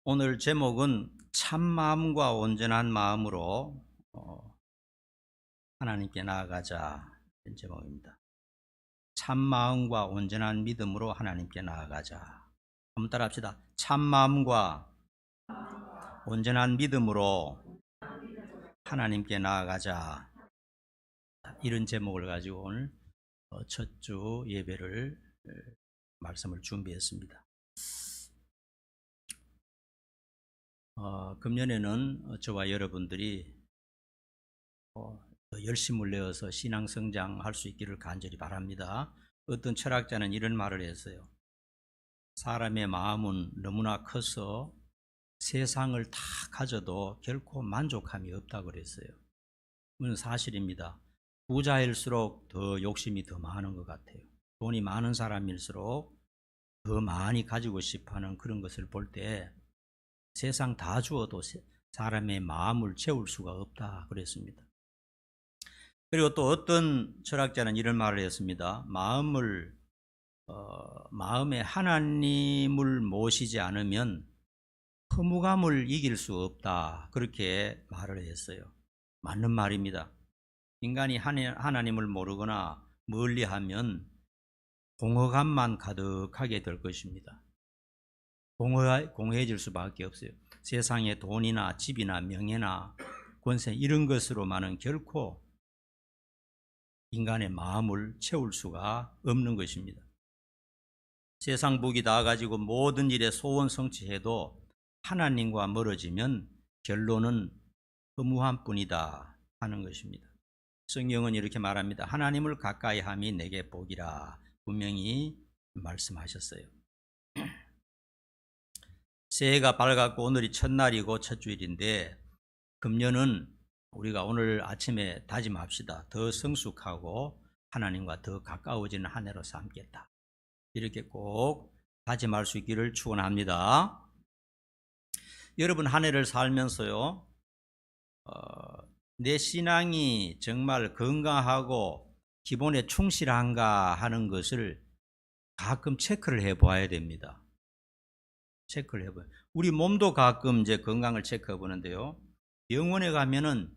오늘 제목은 참 마음과 온전한 마음으로 하나님께 나아가자 이런 제목입니다. 참 마음과 온전한 믿음으로 하나님께 나아가자. 한번 따라합시다. 참 마음과 온전한 믿음으로 하나님께 나아가자. 이런 제목을 가지고 오늘 첫 주 예배를 말씀을 준비했습니다. 금년에는 저와 여러분들이 더 열심을 내어서 신앙 성장할 수 있기를 간절히 바랍니다. 어떤 철학자는 이런 말을 했어요. 사람의 마음은 너무나 커서 세상을 다 가져도 결코 만족함이 없다고 그랬어요. 그건 사실입니다. 부자일수록 더 욕심이 더 많은 것 같아요. 돈이 많은 사람일수록 더 많이 가지고 싶어하는 그런 것을 볼 때 세상 다 주어도 사람의 마음을 채울 수가 없다 그랬습니다. 그리고 또 어떤 철학자는 이런 말을 했습니다. 마음에 하나님을 모시지 않으면 허무감을 이길 수 없다 그렇게 말을 했어요. 맞는 말입니다. 인간이 하나님을 모르거나 멀리하면 공허감만 가득하게 될 것입니다. 공허해질 수밖에 없어요. 세상의 돈이나 집이나 명예나 권세 이런 것으로만은 결코 인간의 마음을 채울 수가 없는 것입니다. 세상 복이 다 가지고 모든 일에 소원 성취해도 하나님과 멀어지면 결론은 허무한 뿐이다 하는 것입니다. 성경은 이렇게 말합니다. 하나님을 가까이 함이 내게 복이라 분명히 말씀하셨어요. 새해가 밝았고 오늘이 첫날이고 첫 주일인데 금년은 우리가 오늘 아침에 다짐합시다. 더 성숙하고 하나님과 더 가까워지는 한 해로 삼겠다. 이렇게 꼭 다짐할 수 있기를 축원합니다. 여러분 한 해를 살면서요, 내 신앙이 정말 건강하고 기본에 충실한가 하는 것을 가끔 체크를 해봐야 됩니다. 체크를 해봐요. 우리 몸도 가끔 이제 건강을 체크해 보는데요. 병원에 가면은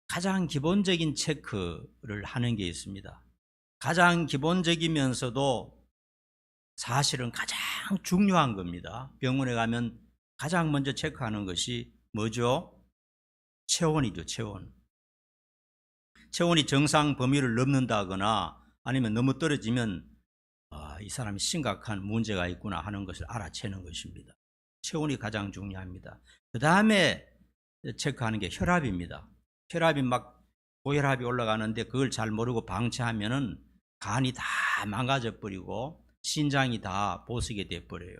가장 기본적인 체크를 하는 게 있습니다. 가장 기본적이면서도 사실은 가장 중요한 겁니다. 병원에 가면 가장 먼저 체크하는 것이 뭐죠? 체온이죠, 체온. 체온이 정상 범위를 넘는다거나 아니면 너무 떨어지면 이 사람이 심각한 문제가 있구나 하는 것을 알아채는 것입니다. 체온이 가장 중요합니다. 그 다음에 체크하는 게 혈압입니다. 혈압이 막 고혈압이 올라가는데 그걸 잘 모르고 방치하면은 간이 다 망가져 버리고 신장이 다 보스게 돼 버려요.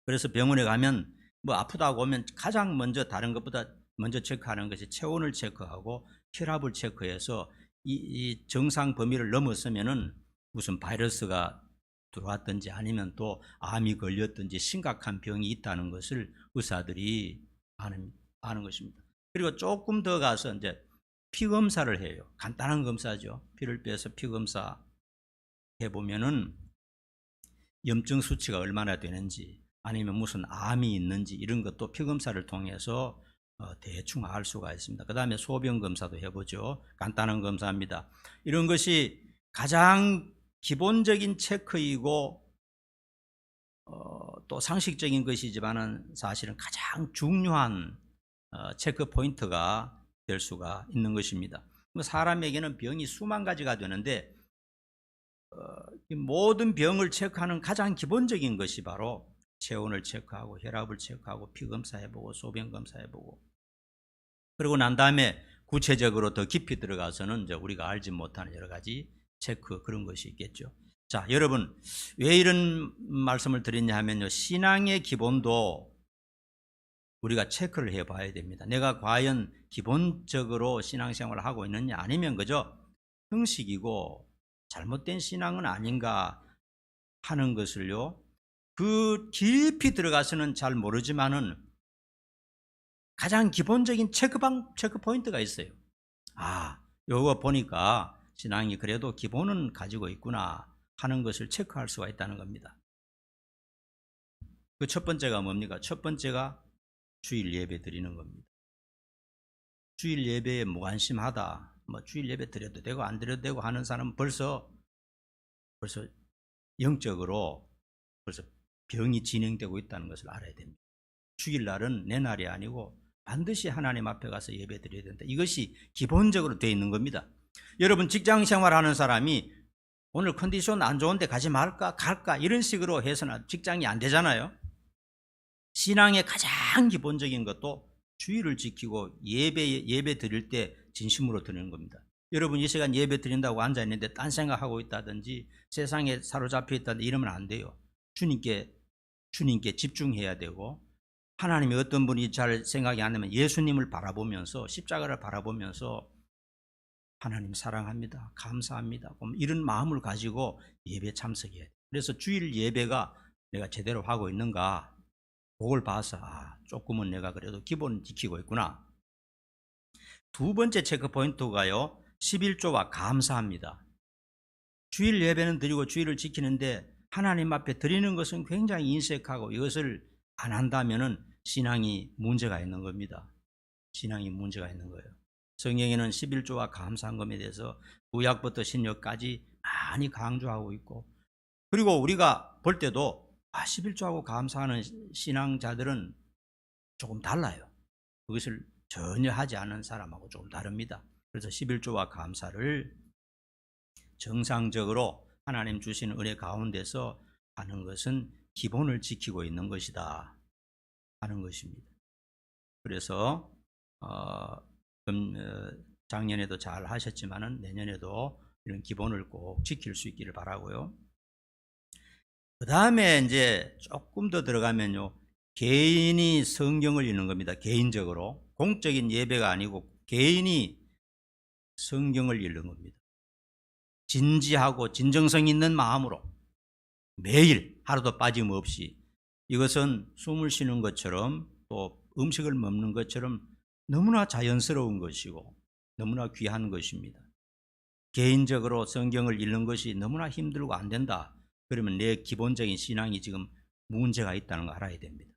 그래서 병원에 가면 뭐 아프다고 오면 가장 먼저 다른 것보다 먼저 체크하는 것이 체온을 체크하고 혈압을 체크해서 이 정상 범위를 넘어서면은 무슨 바이러스가 들어왔든지 아니면 또 암이 걸렸든지 심각한 병이 있다는 것을 의사들이 아는 것입니다. 그리고 조금 더 가서 이제 피 검사를 해요. 간단한 검사죠. 피를 빼서 피 검사 해보면은 염증 수치가 얼마나 되는지 아니면 무슨 암이 있는지 이런 것도 피 검사를 통해서 대충 알 수가 있습니다. 그 다음에 소변 검사도 해보죠. 간단한 검사입니다. 이런 것이 가장 기본적인 체크이고 또 상식적인 것이지만은 사실은 가장 중요한 체크 포인트가 될 수가 있는 것입니다. 사람에게는 병이 수만 가지가 되는데 모든 병을 체크하는 가장 기본적인 것이 바로 체온을 체크하고 혈압을 체크하고 피 검사해보고 소변 검사해보고 그리고 난 다음에 구체적으로 더 깊이 들어가서는 이제 우리가 알지 못하는 여러 가지 체크 그런 것이 있겠죠. 자, 여러분 왜 이런 말씀을 드렸냐 하면요, 신앙의 기본도 우리가 체크를 해봐야 됩니다. 내가 과연 기본적으로 신앙생활을 하고 있느냐 아니면 그저 형식이고 잘못된 신앙은 아닌가 하는 것을요, 그 깊이 들어가서는 잘 모르지만은 가장 기본적인 체크 포인트가 있어요. 요거 보니까 신앙이 그래도 기본은 가지고 있구나 하는 것을 체크할 수가 있다는 겁니다. 그 첫 번째가 뭡니까? 첫 번째가 주일 예배 드리는 겁니다. 주일 예배에 무관심하다, 뭐 주일 예배 드려도 되고 안 드려도 되고 하는 사람은 벌써 영적으로 벌써 병이 진행되고 있다는 것을 알아야 됩니다. 주일날은 내 날이 아니고 반드시 하나님 앞에 가서 예배 드려야 된다. 이것이 기본적으로 되어 있는 겁니다. 여러분, 직장 생활하는 사람이 오늘 컨디션 안 좋은데 가지 말까 갈까 이런 식으로 해서는 직장이 안 되잖아요. 신앙의 가장 기본적인 것도 주일을 지키고 예배 드릴 때 진심으로 드리는 겁니다. 여러분, 이 시간 예배 드린다고 앉아있는데 딴 생각하고 있다든지 세상에 사로잡혀 있다든지 이러면 안 돼요. 주님께 집중해야 되고, 하나님이 어떤 분이 잘 생각이 안 나면 예수님을 바라보면서, 십자가를 바라보면서 하나님 사랑합니다, 감사합니다, 이런 마음을 가지고 예배에 참석해야 돼요. 그래서 주일 예배가 내가 제대로 하고 있는가, 그걸 봐서 조금은 내가 그래도 기본 지키고 있구나. 두 번째 체크 포인트가요, 11조와 감사합니다. 주일 예배는 드리고 주일을 지키는데 하나님 앞에 드리는 것은 굉장히 인색하고, 이것을 안 한다면은 신앙이 문제가 있는 겁니다. 신앙이 문제가 있는 거예요. 성경에는 11조와 감사함에 대해서 구약부터 신약까지 많이 강조하고 있고, 그리고 우리가 볼 때도 11조하고 감사하는 신앙자들은 조금 달라요. 그것을 전혀 하지 않은 사람하고 조금 다릅니다. 그래서 11조와 감사를 정상적으로 하나님 주시는 은혜 가운데서 하는 것은 기본을 지키고 있는 것이다 하는 것입니다. 그래서 작년에도 잘 하셨지만은 내년에도 이런 기본을 꼭 지킬 수 있기를 바라고요. 그 다음에 이제 조금 더 들어가면요, 개인이 성경을 읽는 겁니다. 개인적으로, 공적인 예배가 아니고 개인이 성경을 읽는 겁니다. 진지하고 진정성 있는 마음으로 매일 하루도 빠짐없이, 이것은 숨을 쉬는 것처럼 또 음식을 먹는 것처럼 너무나 자연스러운 것이고 너무나 귀한 것입니다. 개인적으로 성경을 읽는 것이 너무나 힘들고 안 된다, 그러면 내 기본적인 신앙이 지금 문제가 있다는 거 알아야 됩니다.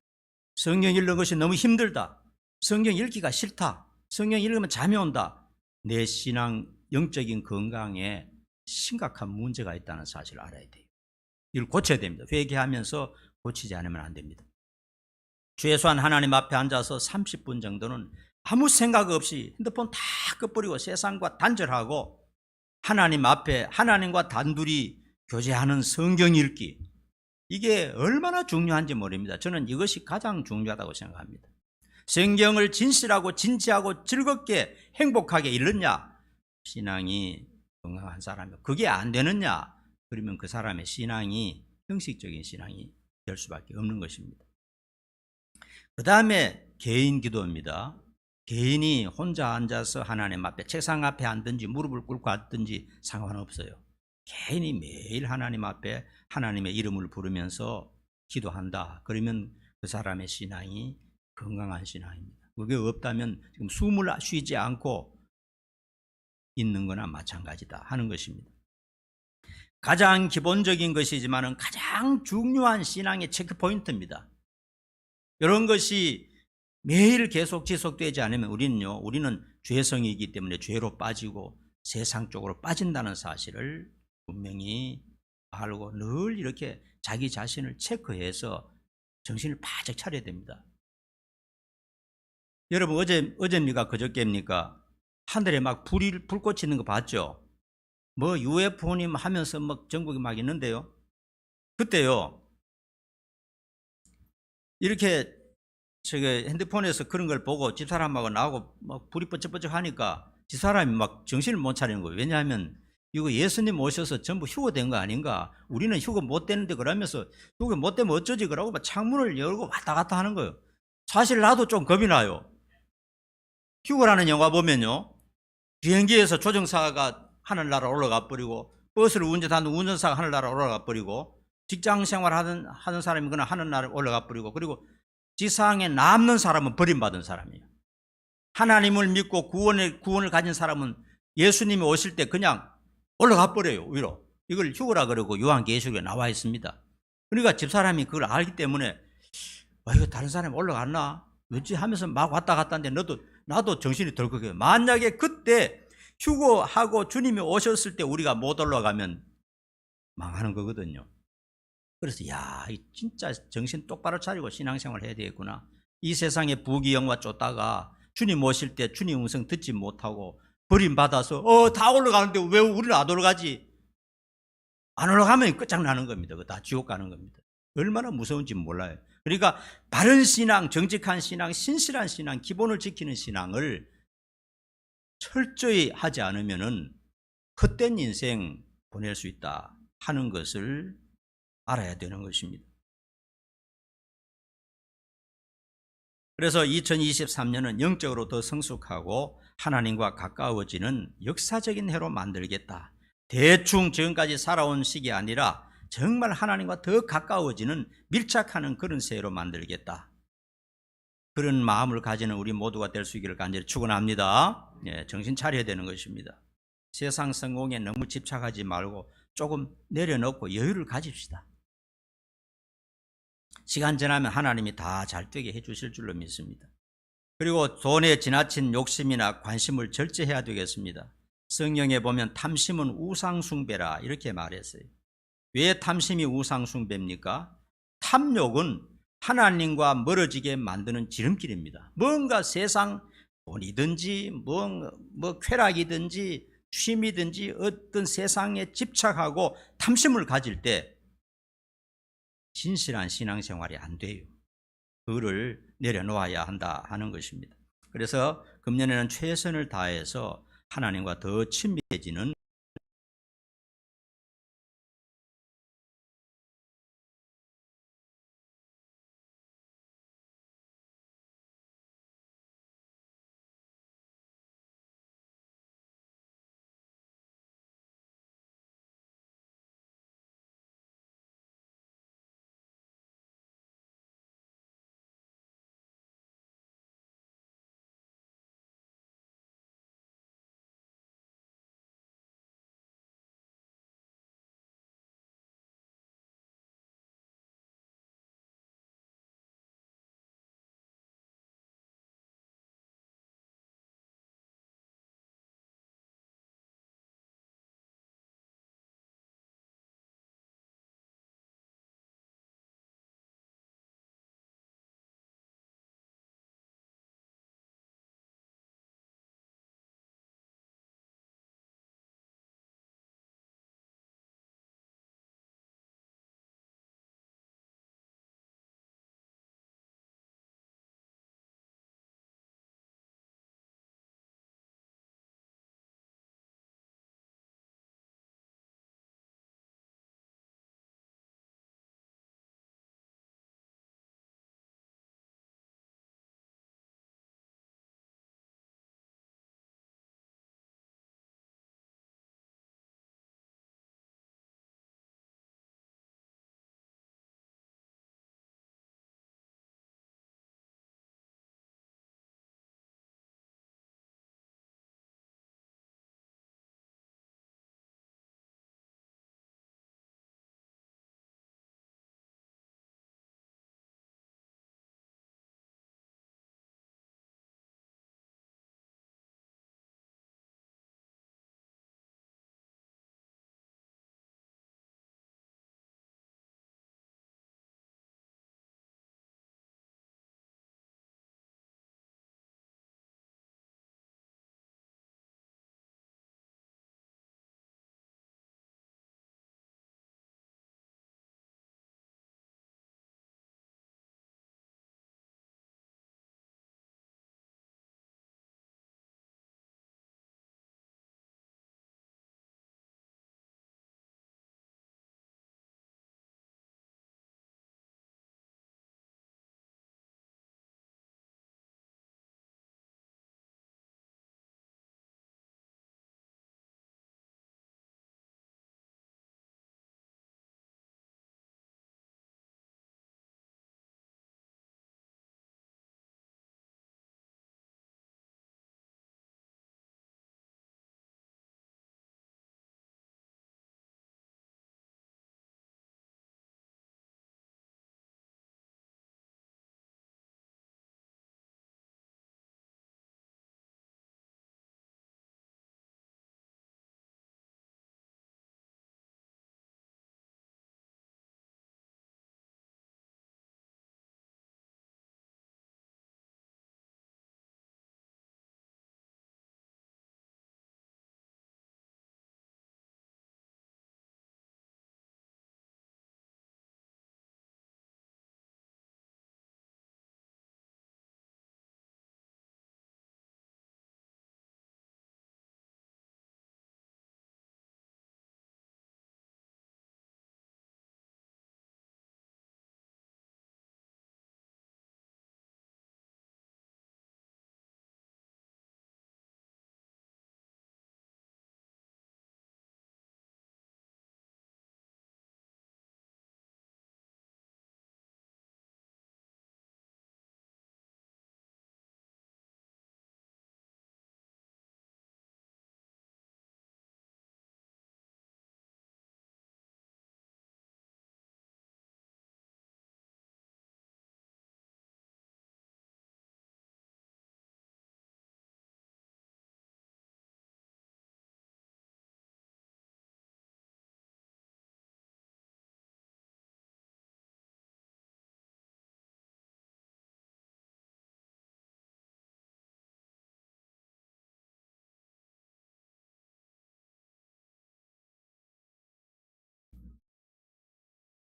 성경 읽는 것이 너무 힘들다, 성경 읽기가 싫다, 성경 읽으면 잠이 온다, 내 신앙 영적인 건강에 심각한 문제가 있다는 사실을 알아야 돼요. 이걸 고쳐야 됩니다. 회개하면서 고치지 않으면 안 됩니다. 최소한 하나님 앞에 앉아서 30분 정도는 아무 생각 없이 핸드폰 다 꺼버리고 세상과 단절하고 하나님 앞에 하나님과 단둘이 교제하는 성경 읽기, 이게 얼마나 중요한지 모릅니다. 저는 이것이 가장 중요하다고 생각합니다. 성경을 진실하고 진지하고 즐겁게 행복하게 읽느냐, 신앙이 건강한 사람이요. 그게 안 되느냐, 그러면 그 사람의 신앙이 형식적인 신앙이 될 수밖에 없는 것입니다. 그 다음에 개인 기도입니다. 개인이 혼자 앉아서 하나님 앞에 책상 앞에 앉든지 무릎을 꿇고 앉든지 상관없어요. 개인이 매일 하나님 앞에 하나님의 이름을 부르면서 기도한다, 그러면 그 사람의 신앙이 건강한 신앙입니다. 그게 없다면 지금 숨을 쉬지 않고 있는 거나 마찬가지다 하는 것입니다. 가장 기본적인 것이지만 가장 중요한 신앙의 체크포인트입니다. 이런 것이 매일 계속 지속되지 않으면 우리는 죄성이기 때문에 죄로 빠지고 세상 쪽으로 빠진다는 사실을 분명히 알고 늘 이렇게 자기 자신을 체크해서 정신을 바짝 차려야 됩니다. 여러분, 어제입니까 그저께입니까 하늘에 막 불꽃이 있는 거 봤죠? 뭐 UFO님 하면서 막 전국에 막 있는데요, 그때요 이렇게 제가 핸드폰에서 그런 걸 보고 집사람하고 나하고 막 불이 뻗쩍뻗쩍 하니까 집사람이 막 정신을 못 차리는 거예요. 왜냐하면 이거 예수님 오셔서 전부 휴거된 거 아닌가, 우리는 휴거 못 되는데 그러면서 휴거 못 되면 어쩌지 그러고 막 창문을 열고 왔다 갔다 하는 거예요. 사실 나도 좀 겁이 나요. 휴거라는 영화 보면요, 비행기에서 조종사가 하늘나라 올라가 버리고, 버스를 운전하는 운전사가 하늘나라 올라가 버리고, 직장 생활 하는 사람이 그냥 하늘나라 올라가 버리고, 그리고 지상에 남는 사람은 버림받은 사람이에요. 하나님을 믿고 구원을 가진 사람은 예수님이 오실 때 그냥 올라가 버려요, 위로. 이걸 휴거라 그러고 요한계시록에 나와 있습니다. 그러니까 집사람이 그걸 알기 때문에 이거 다른 사람이 올라갔나? 왜지 하면서 막 왔다 갔다 하는데 나도 정신이 덜컥해요. 만약에 그때 휴거하고 주님이 오셨을 때 우리가 못 올라가면 망하는 거거든요. 그래서 진짜 정신 똑바로 차리고 신앙생활 해야 되겠구나. 이 세상의 부귀영화 쫓다가 주님 오실 때 주님 음성 듣지 못하고 버림받아서 다 올라가는데 왜 우리는 안 올라가지? 안 올라가면 끝장나는 겁니다. 그거 다 지옥 가는 겁니다. 얼마나 무서운지 몰라요. 그러니까 바른 신앙, 정직한 신앙, 신실한 신앙, 기본을 지키는 신앙을 철저히 하지 않으면은 헛된 인생 보낼 수 있다 하는 것을 알아야 되는 것입니다. 그래서 2023년은 영적으로 더 성숙하고 하나님과 가까워지는 역사적인 해로 만들겠다. 대충 지금까지 살아온 식이 아니라 정말 하나님과 더 가까워지는 밀착하는 그런 새해로 만들겠다. 그런 마음을 가지는 우리 모두가 될 수 있기를 간절히 축원합니다. 정신 차려야 되는 것입니다. 세상 성공에 너무 집착하지 말고 조금 내려놓고 여유를 가집시다. 시간 지나면 하나님이 다 잘 되게 해주실 줄로 믿습니다. 그리고 돈에 지나친 욕심이나 관심을 절제해야 되겠습니다. 성경에 보면 탐심은 우상숭배라 이렇게 말했어요. 왜 탐심이 우상숭배입니까? 탐욕은 하나님과 멀어지게 만드는 지름길입니다. 뭔가 세상 돈이든지 뭐 쾌락이든지 취미든지 어떤 세상에 집착하고 탐심을 가질 때 진실한 신앙생활이 안 돼요. 그거를 내려놓아야 한다 하는 것입니다. 그래서 금년에는 최선을 다해서 하나님과 더 친밀해지는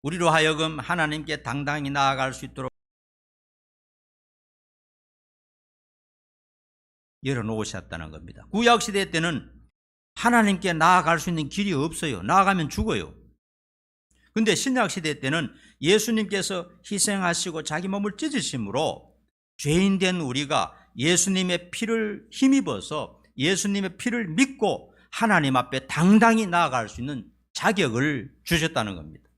우리로 하여금 하나님께 당당히 나아갈 수 있도록 열어놓으셨다는 겁니다. 구약시대 때는 하나님께 나아갈 수 있는 길이 없어요. 나아가면 죽어요. 근데 신약시대 때는 예수님께서 희생하시고 자기 몸을 찢으심으로 죄인된 우리가 예수님의 피를 힘입어서 예수님의 피를 믿고 하나님 앞에 당당히 나아갈 수 있는 자격을 주셨다는 겁니다.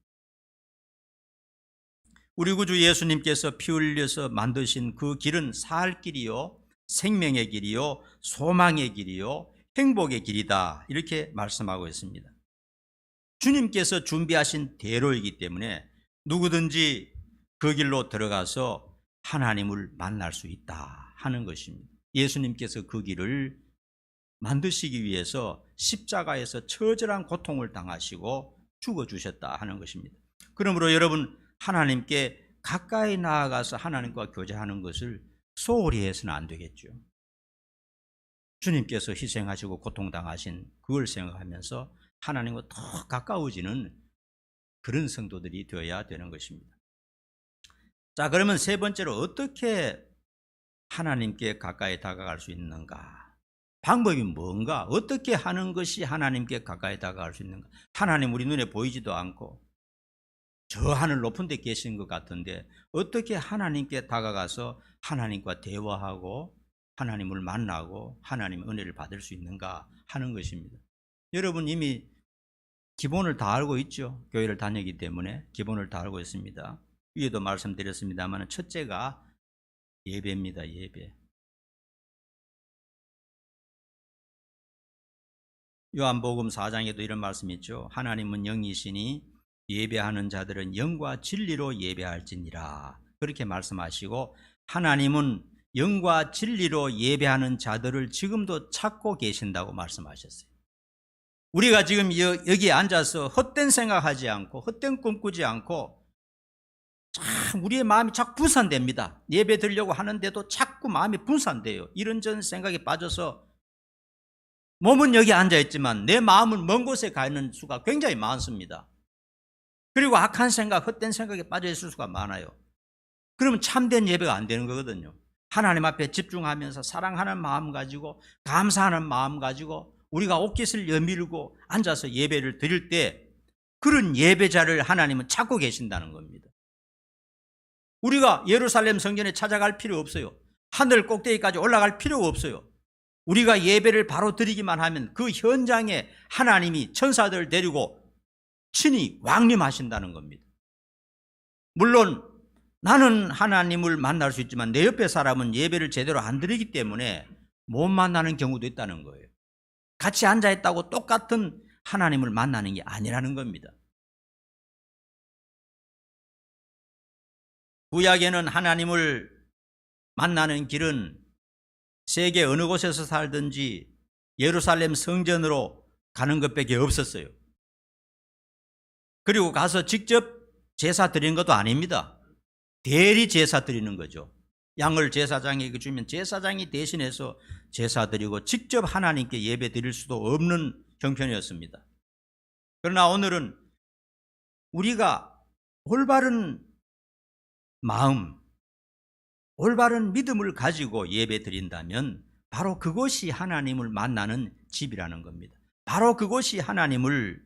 우리 구주 예수님께서 피 흘려서 만드신 그 길은 살 길이요, 생명의 길이요, 소망의 길이요, 행복의 길이다, 이렇게 말씀하고 있습니다. 주님께서 준비하신 대로이기 때문에 누구든지 그 길로 들어가서 하나님을 만날 수 있다 하는 것입니다. 예수님께서 그 길을 만드시기 위해서 십자가에서 처절한 고통을 당하시고 죽어주셨다 하는 것입니다. 그러므로 여러분, 하나님께 가까이 나아가서 하나님과 교제하는 것을 소홀히 해서는 안 되겠죠. 주님께서 희생하시고 고통당하신 그걸 생각하면서 하나님과 더 가까워지는 그런 성도들이 되어야 되는 것입니다. 자, 그러면 세 번째로 어떻게 하나님께 가까이 다가갈 수 있는가? 방법이 뭔가? 어떻게 하는 것이 하나님께 가까이 다가갈 수 있는가? 하나님 우리 눈에 보이지도 않고 저 하늘 높은 데 계신 것 같은데 어떻게 하나님께 다가가서 하나님과 대화하고 하나님을 만나고 하나님의 은혜를 받을 수 있는가 하는 것입니다. 여러분 이미 기본을 다 알고 있죠. 교회를 다니기 때문에 기본을 다 알고 있습니다. 위에도 말씀드렸습니다만 첫째가 예배입니다. 예배. 요한복음 4장에도 이런 말씀이 있죠. 하나님은 영이시니 예배하는 자들은 영과 진리로 예배할지니라. 그렇게 말씀하시고 하나님은 영과 진리로 예배하는 자들을 지금도 찾고 계신다고 말씀하셨어요. 우리가 지금 여기에 앉아서 헛된 생각하지 않고 헛된 꿈 꾸지 않고 참 우리의 마음이 자꾸 분산됩니다. 예배 드리려고 하는데도 자꾸 마음이 분산돼요. 이런저런 생각에 빠져서 몸은 여기 앉아있지만 내 마음은 먼 곳에 가 있는 수가 굉장히 많습니다. 그리고 악한 생각, 헛된 생각에 빠져 있을 수가 많아요. 그러면 참된 예배가 안 되는 거거든요. 하나님 앞에 집중하면서 사랑하는 마음 가지고 감사하는 마음 가지고 우리가 옷깃을 여밀고 앉아서 예배를 드릴 때 그런 예배자를 하나님은 찾고 계신다는 겁니다. 우리가 예루살렘 성전에 찾아갈 필요 없어요. 하늘 꼭대기까지 올라갈 필요가 없어요. 우리가 예배를 바로 드리기만 하면 그 현장에 하나님이 천사들을 데리고 친히 왕림하신다는 겁니다. 물론 나는 하나님을 만날 수 있지만 내 옆에 사람은 예배를 제대로 안 드리기 때문에 못 만나는 경우도 있다는 거예요. 같이 앉아있다고 똑같은 하나님을 만나는 게 아니라는 겁니다. 구약에는 하나님을 만나는 길은 세계 어느 곳에서 살든지 예루살렘 성전으로 가는 것밖에 없었어요. 그리고 가서 직접 제사 드리는 것도 아닙니다. 대리 제사 드리는 거죠. 양을 제사장에게 주면 제사장이 대신해서 제사 드리고 직접 하나님께 예배 드릴 수도 없는 형편이었습니다. 그러나 오늘은 우리가 올바른 마음, 올바른 믿음을 가지고 예배 드린다면 바로 그것이 하나님을 만나는 집이라는 겁니다. 바로 그것이 하나님을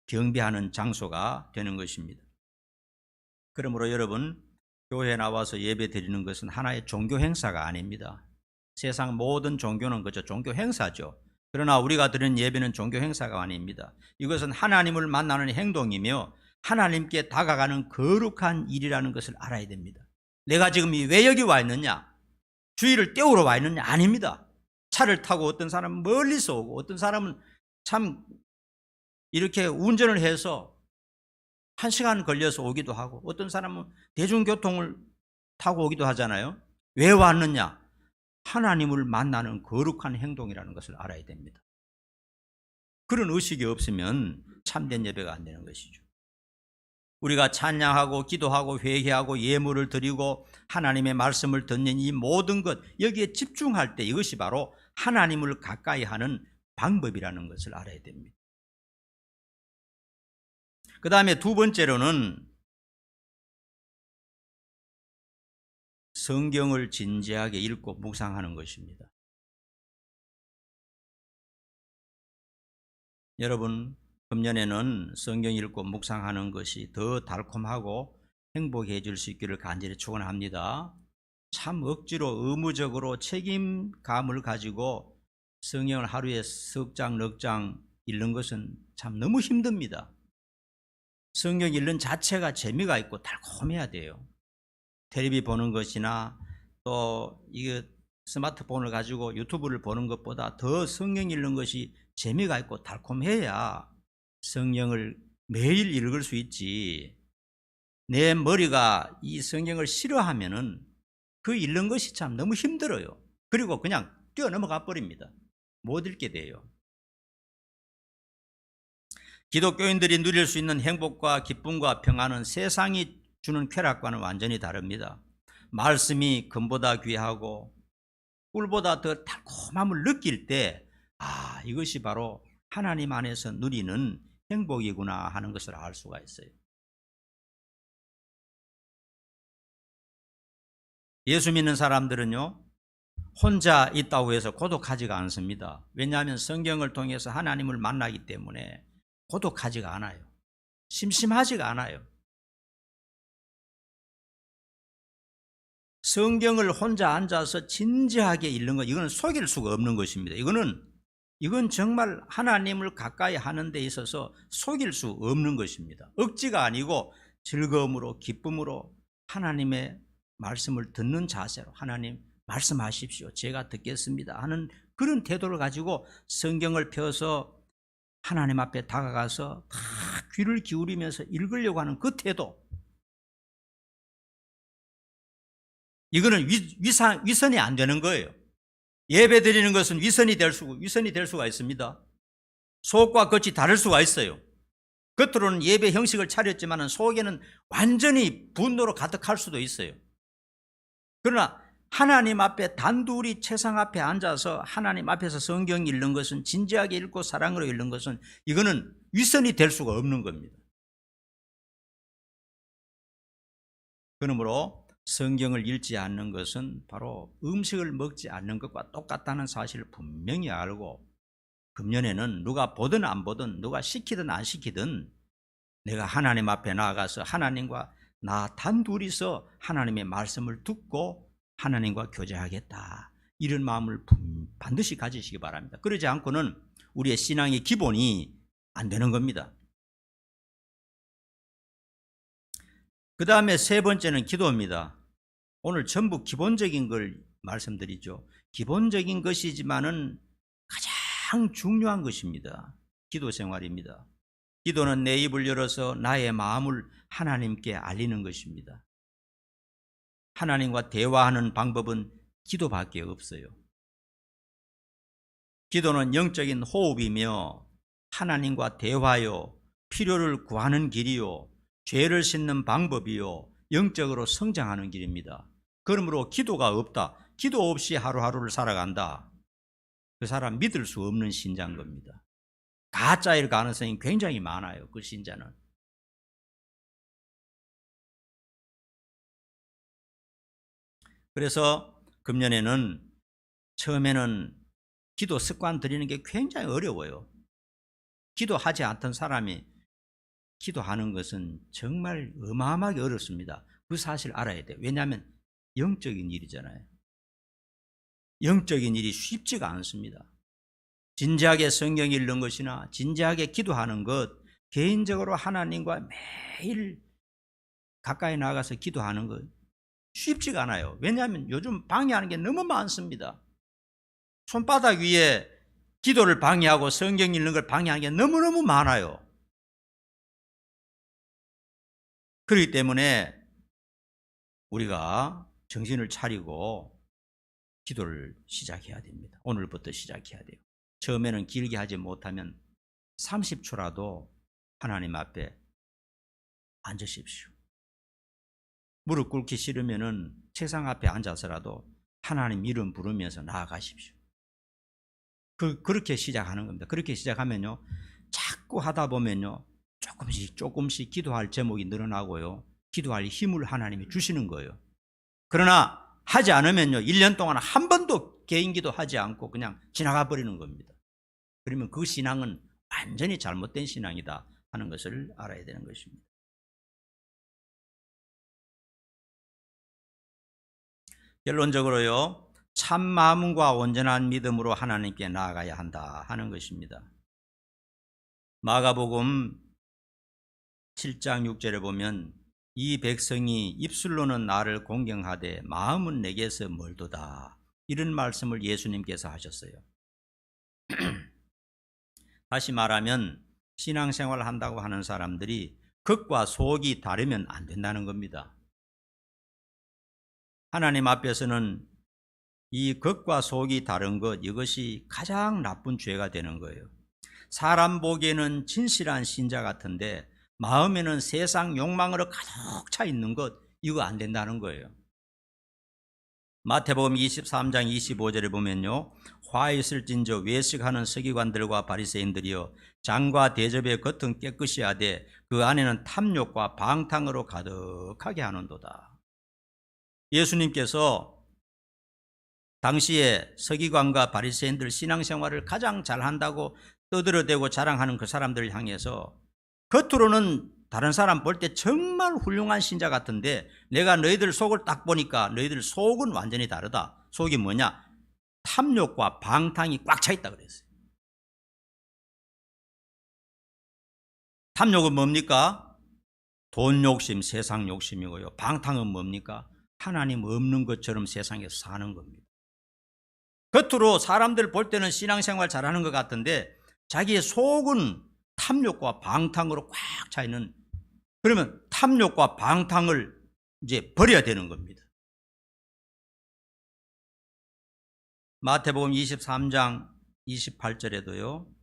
경배하는 장소가 되는 것입니다. 그러므로 여러분, 교회에 나와서 예배 드리는 것은 하나의 종교 행사가 아닙니다. 세상 모든 종교는 그저 종교 행사죠. 그러나 우리가 드리는 예배는 종교 행사가 아닙니다. 이것은 하나님을 만나는 행동이며 하나님께 다가가는 거룩한 일이라는 것을 알아야 됩니다. 내가 지금 왜 여기 와 있느냐? 주일을 때우러 와 있느냐? 아닙니다. 차를 타고 어떤 사람은 멀리서 오고 어떤 사람은 참 이렇게 운전을 해서 1시간 걸려서 오기도 하고 어떤 사람은 대중교통을 타고 오기도 하잖아요. 왜 왔느냐? 하나님을 만나는 거룩한 행동이라는 것을 알아야 됩니다. 그런 의식이 없으면 참된 예배가 안 되는 것이죠. 우리가 찬양하고 기도하고 회개하고 예물을 드리고 하나님의 말씀을 듣는 이 모든 것, 여기에 집중할 때 이것이 바로 하나님을 가까이 하는 방법이라는 것을 알아야 됩니다. 그 다음에 두 번째로는 성경을 진지하게 읽고 묵상하는 것입니다. 여러분, 금년에는 성경 읽고 묵상하는 것이 더 달콤하고 행복해 질 수 있기를 간절히 축원합니다. 참 억지로 의무적으로 책임감을 가지고 성경을 하루에 석 장, 넉 장 읽는 것은 참 너무 힘듭니다. 성경 읽는 자체가 재미가 있고 달콤해야 돼요. 텔레비 보는 것이나 또 이거 스마트폰을 가지고 유튜브를 보는 것보다 더 성경 읽는 것이 재미가 있고 달콤해야 성경을 매일 읽을 수 있지. 내 머리가 이 성경을 싫어하면은 그 읽는 것이 참 너무 힘들어요. 그리고 그냥 뛰어넘어가 버립니다. 못 읽게 돼요. 기독교인들이 누릴 수 있는 행복과 기쁨과 평안은 세상이 주는 쾌락과는 완전히 다릅니다. 말씀이 금보다 귀하고 꿀보다 더 달콤함을 느낄 때 이것이 바로 하나님 안에서 누리는 행복이구나 하는 것을 알 수가 있어요. 예수 믿는 사람들은요, 혼자 있다고 해서 고독하지가 않습니다. 왜냐하면 성경을 통해서 하나님을 만나기 때문에 고독하지가 않아요. 심심하지가 않아요. 성경을 혼자 앉아서 진지하게 읽는 것, 이거는 속일 수가 없는 것입니다. 이건 정말 하나님을 가까이 하는 데 있어서 속일 수 없는 것입니다. 억지가 아니고 즐거움으로, 기쁨으로 하나님의 말씀을 듣는 자세로, 하나님 말씀하십시오, 제가 듣겠습니다 하는 그런 태도를 가지고 성경을 펴서 하나님 앞에 다가가서 다 귀를 기울이면서 읽으려고 하는 그 태도, 이거는 위선이 안 되는 거예요. 예배 드리는 것은 위선이 될 수가 있습니다. 속과 겉이 다를 수가 있어요. 겉으로는 예배 형식을 차렸지만 속에는 완전히 분노로 가득할 수도 있어요. 그러나 하나님 앞에 단둘이 채상 앞에 앉아서 하나님 앞에서 성경 읽는 것은, 진지하게 읽고 사랑으로 읽는 것은, 이거는 위선이 될 수가 없는 겁니다. 그러므로 성경을 읽지 않는 것은 바로 음식을 먹지 않는 것과 똑같다는 사실을 분명히 알고, 금년에는 누가 보든 안 보든, 누가 시키든 안 시키든 내가 하나님 앞에 나아가서 하나님과 나 단둘이서 하나님의 말씀을 듣고 하나님과 교제하겠다, 이런 마음을 반드시 가지시기 바랍니다. 그러지 않고는 우리의 신앙의 기본이 안 되는 겁니다. 그 다음에 세 번째는 기도입니다. 오늘 전부 기본적인 걸 말씀드리죠. 기본적인 것이지만은 가장 중요한 것입니다. 기도 생활입니다. 기도는 내 입을 열어서 나의 마음을 하나님께 알리는 것입니다. 하나님과 대화하는 방법은 기도밖에 없어요. 기도는 영적인 호흡이며 하나님과 대화요, 필요를 구하는 길이요, 죄를 씻는 방법이요, 영적으로 성장하는 길입니다. 그러므로 기도가 없다, 기도 없이 하루하루를 살아간다, 그 사람 믿을 수 없는 신자인 겁니다. 가짜일 가능성이 굉장히 많아요, 그 신자는. 그래서 금년에는 처음에는 기도 습관 들이는 게 굉장히 어려워요. 기도하지 않던 사람이 기도하는 것은 정말 어마어마하게 어렵습니다. 그 사실 알아야 돼요. 왜냐하면 영적인 일이잖아요. 영적인 일이 쉽지가 않습니다. 진지하게 성경 읽는 것이나 진지하게 기도하는 것, 개인적으로 하나님과 매일 가까이 나가서 기도하는 것 쉽지가 않아요. 왜냐하면 요즘 방해하는 게 너무 많습니다. 손바닥 위에 기도를 방해하고 성경 읽는 걸 방해하는 게 너무너무 많아요. 그렇기 때문에 우리가 정신을 차리고 기도를 시작해야 됩니다. 오늘부터 시작해야 돼요. 처음에는 길게 하지 못하면 30초라도 하나님 앞에 앉으십시오. 무릎 꿇기 싫으면은 책상 앞에 앉아서라도 하나님 이름 부르면서 나아가십시오. 그렇게 시작하는 겁니다. 그렇게 시작하면요, 자꾸 하다 보면요, 조금씩 기도할 제목이 늘어나고요. 기도할 힘을 하나님이 주시는 거예요. 그러나 하지 않으면요, 1년 동안 한 번도 개인 기도하지 않고 그냥 지나가 버리는 겁니다. 그러면 그 신앙은 완전히 잘못된 신앙이다 하는 것을 알아야 되는 것입니다. 결론적으로요, 참 마음과 온전한 믿음으로 하나님께 나아가야 한다 하는 것입니다. 마가복음 7장 6절에 보면 이 백성이 입술로는 나를 공경하되 마음은 내게서 멀도다, 이런 말씀을 예수님께서 하셨어요. 다시 말하면 신앙생활을 한다고 하는 사람들이 겉과 속이 다르면 안 된다는 겁니다. 하나님 앞에서는 이 겉과 속이 다른 것, 이것이 가장 나쁜 죄가 되는 거예요. 사람 보기에는 진실한 신자 같은데 마음에는 세상 욕망으로 가득 차 있는 것, 이거 안 된다는 거예요. 마태복음 23장 25절에 보면요, 화 있을진저 외식하는 서기관들과 바리새인들이여 장과 대접의 겉은 깨끗이 하되 그 안에는 탐욕과 방탕으로 가득하게 하는도다. 예수님께서 당시에 서기관과 바리새인들 신앙생활을 가장 잘한다고 떠들어대고 자랑하는 그 사람들을 향해서 겉으로는 다른 사람 볼 때 정말 훌륭한 신자 같은데 내가 너희들 속을 딱 보니까 너희들 속은 완전히 다르다. 속이 뭐냐? 탐욕과 방탕이 꽉 차 있다 그랬어요. 탐욕은 뭡니까? 돈 욕심, 세상 욕심이고요. 방탕은 뭡니까? 하나님 없는 것처럼 세상에서 사는 겁니다. 겉으로 사람들 볼 때는 신앙생활 잘하는 것 같은데 자기의 속은 탐욕과 방탕으로 꽉 차 있는, 그러면 탐욕과 방탕을 이제 버려야 되는 겁니다. 마태복음 23장 28절에도요,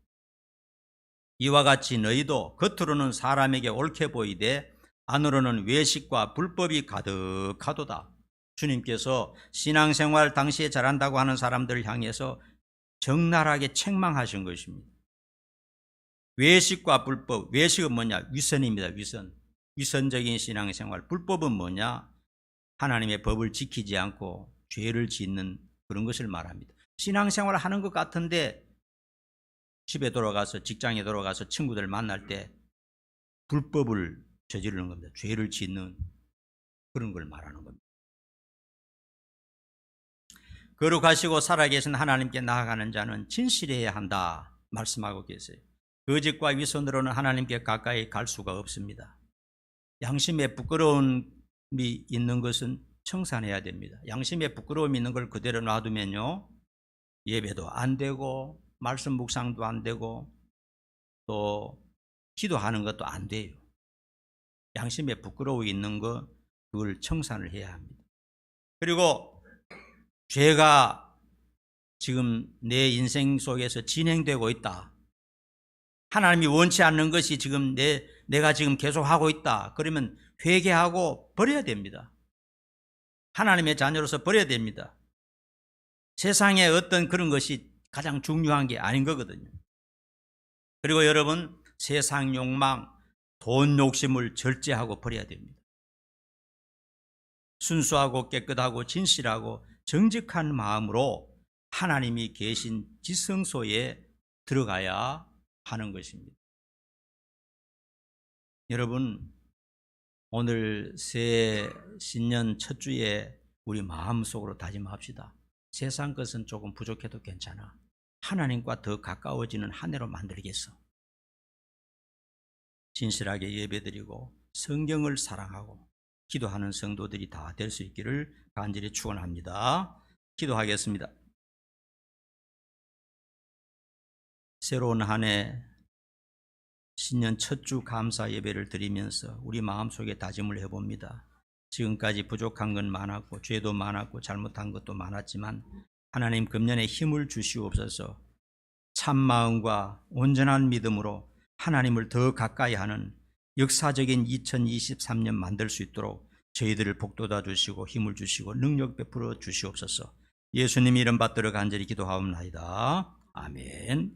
이와 같이 너희도 겉으로는 사람에게 옳게 보이되 안으로는 외식과 불법이 가득하도다. 주님께서 신앙생활 당시에 잘한다고 하는 사람들을 향해서 적나라하게 책망하신 것입니다. 외식과 불법, 외식은 뭐냐? 위선입니다. 위선적인 신앙생활. 불법은 뭐냐? 하나님의 법을 지키지 않고 죄를 짓는 그런 것을 말합니다. 신앙생활을 하는 것 같은데 집에 돌아가서, 직장에 돌아가서 친구들 만날 때 불법을 저지르는 겁니다. 죄를 짓는 그런 걸 말하는 겁니다. 거룩하시고 살아계신 하나님께 나아가는 자는 진실해야 한다 말씀하고 계세요. 거짓과 위선으로는 하나님께 가까이 갈 수가 없습니다. 양심에 부끄러움이 있는 것은 청산해야 됩니다. 양심에 부끄러움이 있는 걸 그대로 놔두면요, 예배도 안 되고 말씀 묵상도 안 되고 또 기도하는 것도 안 돼요. 양심에 부끄러움이 있는 거, 그걸 청산을 해야 합니다. 그리고 죄가 지금 내 인생 속에서 진행되고 있다, 하나님이 원치 않는 것이 지금 내가 지금 계속하고 있다, 그러면 회개하고 버려야 됩니다. 하나님의 자녀로서 버려야 됩니다. 세상에 어떤 그런 것이 가장 중요한 게 아닌 거거든요. 그리고 여러분, 세상 욕망, 돈 욕심을 절제하고 버려야 됩니다. 순수하고 깨끗하고 진실하고 정직한 마음으로 하나님이 계신 지성소에 들어가야 하는 것입니다. 여러분, 오늘 새 신년 첫 주에 우리 마음속으로 다짐합시다. 세상 것은 조금 부족해도 괜찮아. 하나님과 더 가까워지는 한 해로 만들겠어. 진실하게 예배드리고 성경을 사랑하고 기도하는 성도들이 다 될 수 있기를 간절히 축원합니다. 기도하겠습니다. 새로운 한 해 신년 첫 주 감사 예배를 드리면서 우리 마음속에 다짐을 해봅니다. 지금까지 부족한 건 많았고 죄도 많았고 잘못한 것도 많았지만 하나님 금년에 힘을 주시옵소서. 참 마음과 온전한 믿음으로 하나님을 더 가까이 하는 역사적인 2023년 만들 수 있도록 저희들을 복돋아 주시고 힘을 주시고 능력 베풀어 주시옵소서. 예수님 이름 받들어 간절히 기도하옵나이다. 아멘.